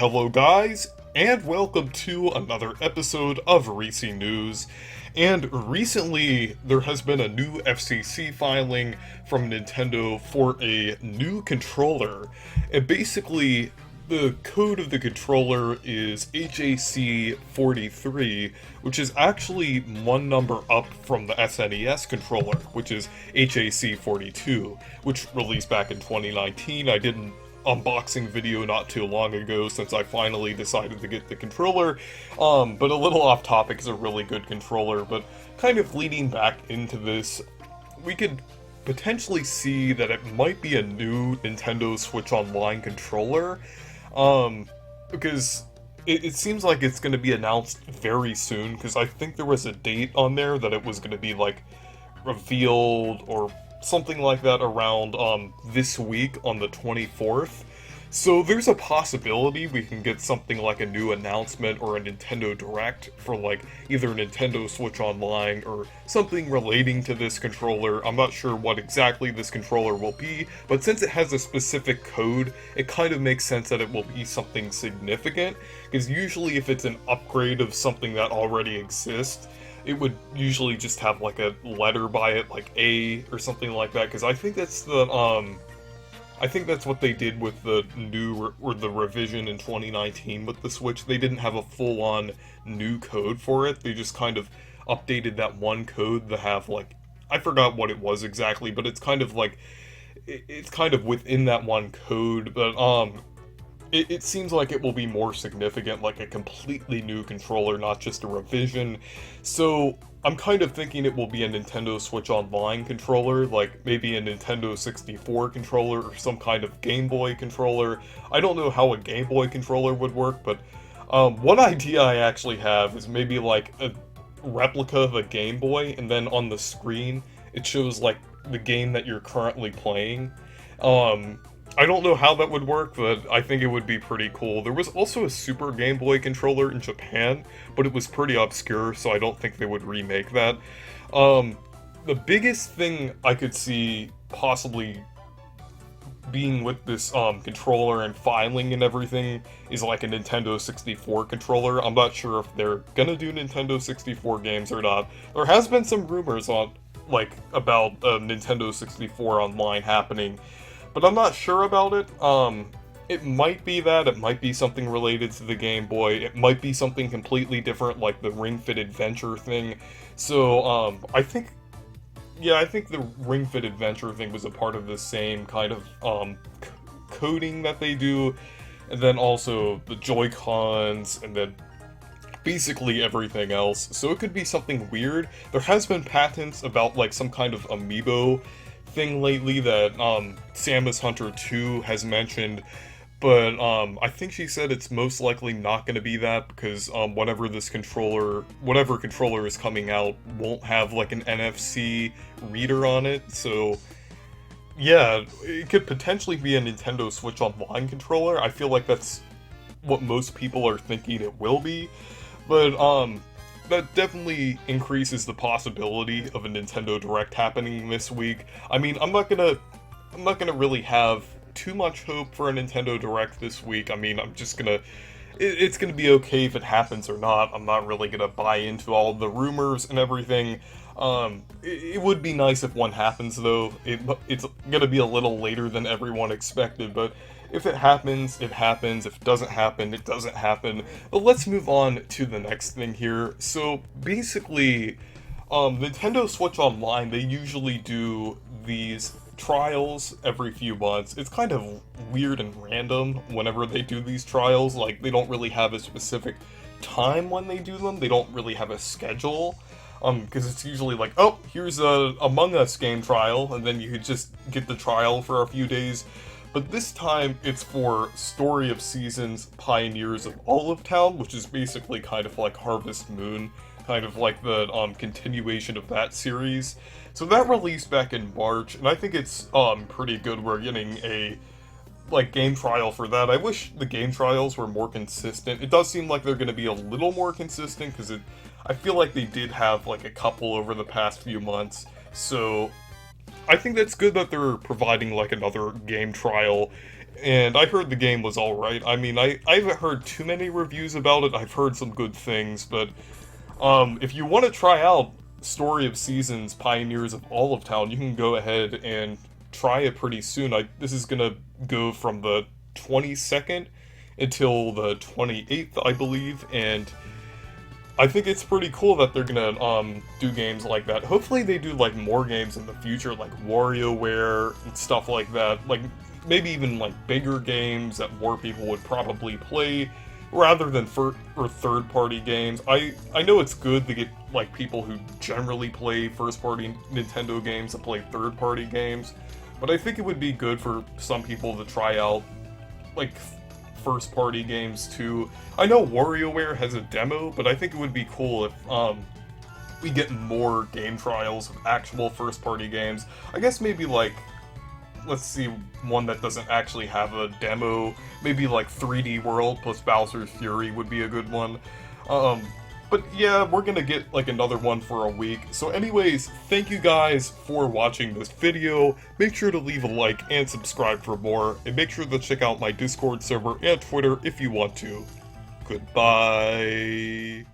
Hello guys, and welcome to another episode of Reecee News. And recently, there has been a new FCC filing from Nintendo for a new controller. And basically, the code of the controller is HAC43, which is actually one number up from the SNES controller, which is HAC42, which released back in 2019. I did an unboxing video not too long ago since I finally decided to get the controller, but a little off topic. Is a really good controller, but kind of leading back into this, we could potentially see that it might be a new Nintendo Switch Online controller, because it seems like it's going to be announced very soon, because I think there was a date on there that it was going to be, like, revealed or something like that around this week on the 24th. So there's a possibility we can get something like a new announcement or a Nintendo Direct for like either Nintendo Switch Online or something relating to this controller. I'm not sure what exactly this controller will be, but since it has a specific code, it kind of makes sense that it will be something significant, because usually if it's an upgrade of something that already exists, it would usually just have like a letter by it, like A or something like that, because I think that's what they did with the new, or the revision in 2019 with the Switch. They didn't have a full-on new code for it, they just kind of updated that one code to have, like, I forgot what it was exactly, but it's kind of like, it's kind of within that one code, but it seems like it will be more significant, like a completely new controller, not just a revision. So I'm kind of thinking it will be a Nintendo Switch Online controller, like maybe a Nintendo 64 controller or some kind of Game Boy controller. I don't know how a Game Boy controller would work, but one idea I actually have is maybe like a replica of a Game Boy, and then on the screen it shows like the game that you're currently playing. I don't know how that would work, but I think it would be pretty cool. There was also a Super Game Boy controller in Japan, but it was pretty obscure, so I don't think they would remake that. The biggest thing I could see possibly being with this controller and filing and everything is like a Nintendo 64 controller. I'm not sure if they're gonna do Nintendo 64 games or not. There has been some rumors on, like, about Nintendo 64 Online happening, but I'm not sure about it. It might be that, it might be something related to the Game Boy, it might be something completely different, like the Ring Fit Adventure thing. So, I think the Ring Fit Adventure thing was a part of the same kind of, coding that they do, and then also the Joy-Cons, and then basically everything else. So it could be something weird. There has been patents about, like, some kind of amiibo thing lately that Samus Hunter 2 has mentioned, but I think she said it's most likely not going to be that, because whatever controller is coming out won't have like an NFC reader on it. So yeah, it could potentially be a Nintendo Switch Online controller. I feel like that's what most people are thinking it will be, but that definitely increases the possibility of a Nintendo Direct happening this week. I mean, I'm not gonna really have too much hope for a Nintendo Direct this week. I mean, it's gonna be okay if it happens or not. I'm not really gonna buy into all of the rumors and everything. It would be nice if one happens, though. It's gonna be a little later than everyone expected, but if it happens, it happens. If it doesn't happen, it doesn't happen. But let's move on to the next thing here. So basically, Nintendo Switch Online, they usually do these trials every few months. It's kind of weird and random whenever they do these trials. Like, they don't really have a specific time when they do them. They don't really have a schedule. Because it's usually like, oh, here's a Among Us game trial, and then you could just get the trial for a few days. But this time, it's for Story of Seasons Pioneers of Olive Town, which is basically kind of like Harvest Moon, kind of like the continuation of that series. So that released back in March, and I think it's pretty good. We're getting a game trial for that. I wish the game trials were more consistent. It does seem like they're going to be a little more consistent, because I feel like they did have like a couple over the past few months. So I think that's good that they're providing like another game trial and I heard the game was alright. I mean, I haven't heard too many reviews about it. I've heard some good things, but if you want to try out Story of Seasons Pioneers of Olive Town, you can go ahead and try it pretty soon. This is gonna go from the 22nd until the 28th, I believe, and I think it's pretty cool that they're gonna do games like that. Hopefully they do like more games in the future, like WarioWare and stuff like that. Like maybe even like bigger games that more people would probably play, rather than third-party games. I know it's good to get like people who generally play first-party Nintendo games to play third-party games, but I think it would be good for some people to try out like first-party games too. I know WarioWare has a demo, but I think it would be cool if we get more game trials of actual first-party games. I guess maybe like, let's see, one that doesn't actually have a demo. Maybe like 3D World plus Bowser's Fury would be a good one. But yeah, we're gonna get like another one for a week. So anyways, thank you guys for watching this video. Make sure to leave a like and subscribe for more. And make sure to check out my Discord server and Twitter if you want to. Goodbye.